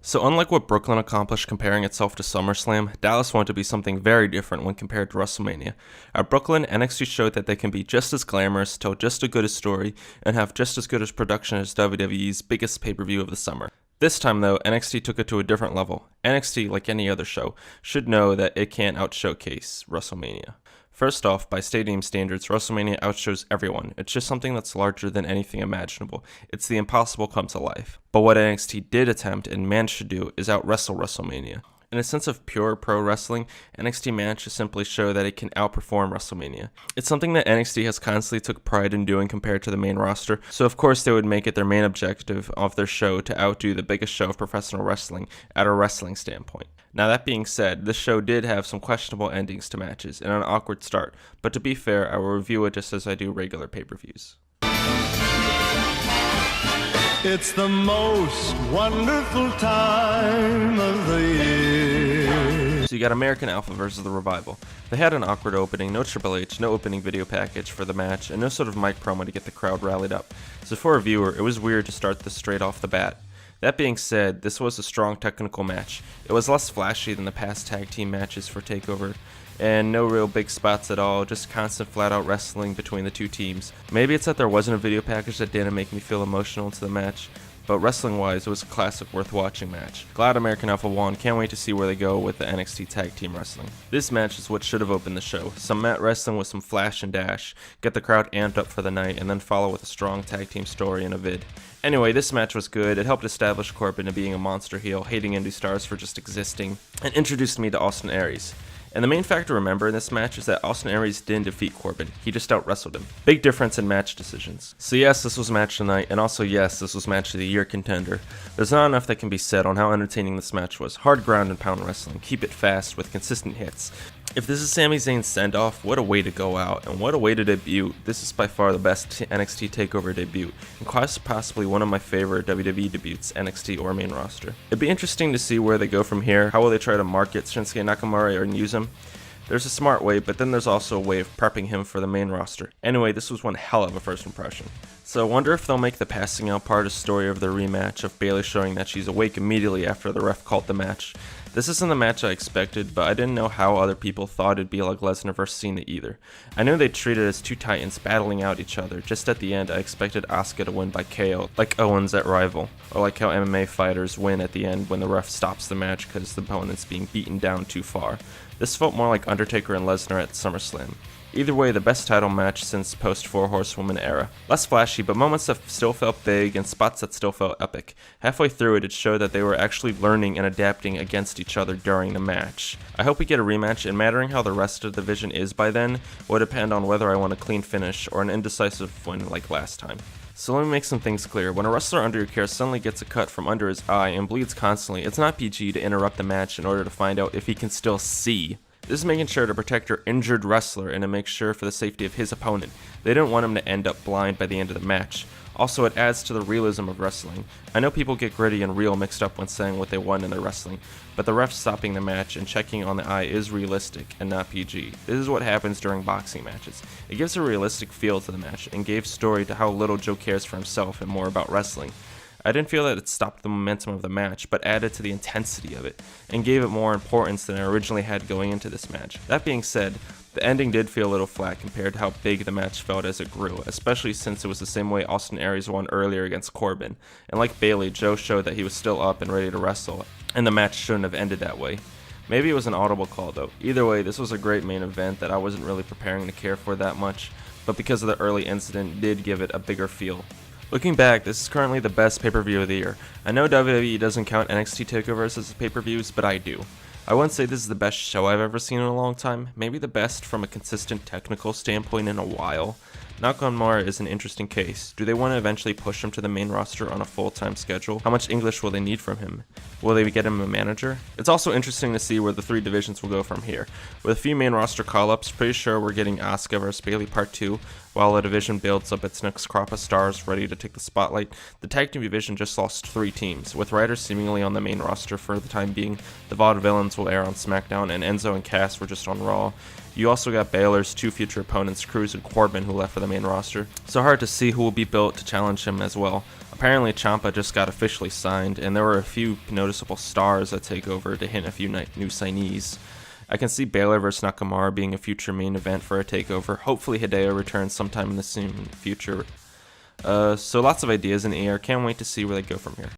So unlike what Brooklyn accomplished comparing itself to SummerSlam, Dallas wanted to be something very different when compared to WrestleMania. At Brooklyn, NXT showed that they can be just as glamorous, tell just as good a story, and have just as good a production as WWE's biggest pay-per-view of the summer. This time though, NXT took it to a different level. NXT, like any other show, should know that it can't out-showcase WrestleMania. First off, by stadium standards, WrestleMania outshows everyone. It's just something that's larger than anything imaginable. It's the impossible come to life. But what NXT did attempt and managed to do is out-wrestle WrestleMania. In a sense of pure pro wrestling, NXT managed to simply show that it can outperform WrestleMania. It's something that NXT has constantly took pride in doing compared to the main roster, so of course they would make it their main objective of their show to outdo the biggest show of professional wrestling at a wrestling standpoint. Now that being said, this show did have some questionable endings to matches and an awkward start, but to be fair, I will review it just as I do regular pay-per-views. It's the most wonderful time of the year. So you got American Alpha versus The Revival. They had an awkward opening, no Triple H, no opening video package for the match, and no sort of mic promo to get the crowd rallied up. So for a viewer, it was weird to start this straight off the bat. That being said, this was a strong technical match. It was less flashy than the past tag team matches for Takeover, and no real big spots at all, just constant flat-out wrestling between the two teams. Maybe it's that there wasn't a video package that didn't make me feel emotional into the match, but wrestling-wise, it was a classic worth watching match. Glad American Alpha won, can't wait to see where they go with the NXT Tag Team Wrestling. This match is what should have opened the show. Some mat wrestling with some flash and dash, get the crowd amped up for the night, and then follow with a strong tag team story and a vid. Anyway, this match was good. It helped establish Corbin as being a monster heel, hating indie stars for just existing, and introduced me to Austin Aries. And the main factor to remember in this match is that Austin Aries didn't defeat Corbin, he just out-wrestled him. Big difference in match decisions. So yes, this was match of the night, and also yes, this was match of the year contender. There's not enough that can be said on how entertaining this match was. Hard ground and pound wrestling, keep it fast with consistent hits. If this is Sami Zayn's send-off, what a way to go out, and what a way to debut. This is by far the best NXT TakeOver debut, and quite possibly one of my favorite WWE debuts, NXT or main roster. It'd be interesting to see where they go from here. How will they try to market Shinsuke Nakamura and use him? There's a smart way, but then there's also a way of prepping him for the main roster. Anyway, this was one hell of a first impression. So I wonder if they'll make the passing out part a story of their rematch, of Bayley showing that she's awake immediately after the ref called the match. This isn't the match I expected, but I didn't know how other people thought it'd be like Lesnar vs Cena either. I knew they'd treat it as two titans battling out each other. Just at the end, I expected Asuka to win by KO, like Owens at Rival, or like how MMA fighters win at the end when the ref stops the match because the opponent's being beaten down too far. This felt more like Undertaker and Lesnar at SummerSlam. Either way, the best title match since post-Four Horsewoman era. Less flashy, but moments that still felt big and spots that still felt epic. Halfway through it showed that they were actually learning and adapting against each other during the match. I hope we get a rematch, and mattering how the rest of the division is by then will depend on whether I want a clean finish or an indecisive win like last time. So let me make some things clear. When a wrestler under your care suddenly gets a cut from under his eye and bleeds constantly, it's not PG to interrupt the match in order to find out if he can still see. This is making sure to protect your injured wrestler and to make sure for the safety of his opponent. They didn't want him to end up blind by the end of the match. Also, it adds to the realism of wrestling. I know people get gritty and real mixed up when saying what they want in their wrestling, but the ref stopping the match and checking on the eye is realistic and not PG. This is what happens during boxing matches. It gives a realistic feel to the match and gave story to how little Joe cares for himself and more about wrestling. I didn't feel that it stopped the momentum of the match, but added to the intensity of it, and gave it more importance than I originally had going into this match. That being said, the ending did feel a little flat compared to how big the match felt as it grew, especially since it was the same way Austin Aries won earlier against Corbin, and like Bayley, Joe showed that he was still up and ready to wrestle, and the match shouldn't have ended that way. Maybe it was an audible call though. Either way, this was a great main event that I wasn't really preparing to care for that much, but because of the early incident did give it a bigger feel. Looking back, this is currently the best pay-per-view of the year. I know WWE doesn't count NXT TakeOvers as pay-per-views, but I do. I wouldn't say this is the best show I've ever seen in a long time, maybe the best from a consistent technical standpoint in a while. Nakamura is an interesting case. Do they want to eventually push him to the main roster on a full-time schedule? How much English will they need from him? Will they get him a manager? It's also interesting to see where the three divisions will go from here. With a few main roster call-ups, pretty sure we're getting Asuka vs Bayley Part 2, while the division builds up its next crop of stars ready to take the spotlight. The tag team division just lost 3 teams, with writers seemingly on the main roster for the time being. The Vaudevillains will air on SmackDown, and Enzo and Cass were just on Raw. You also got Baylor's 2 future opponents, Cruz and Corbin, who left for the main roster. So hard to see who will be built to challenge him as well. Apparently Ciampa just got officially signed, and there were a few noticeable stars at Takeover to hint a few new signees. I can see Baylor vs. Nakamura being a future main event for a Takeover. Hopefully Hideo returns sometime in the soon future. So lots of ideas in the air. Can't wait to see where they go from here.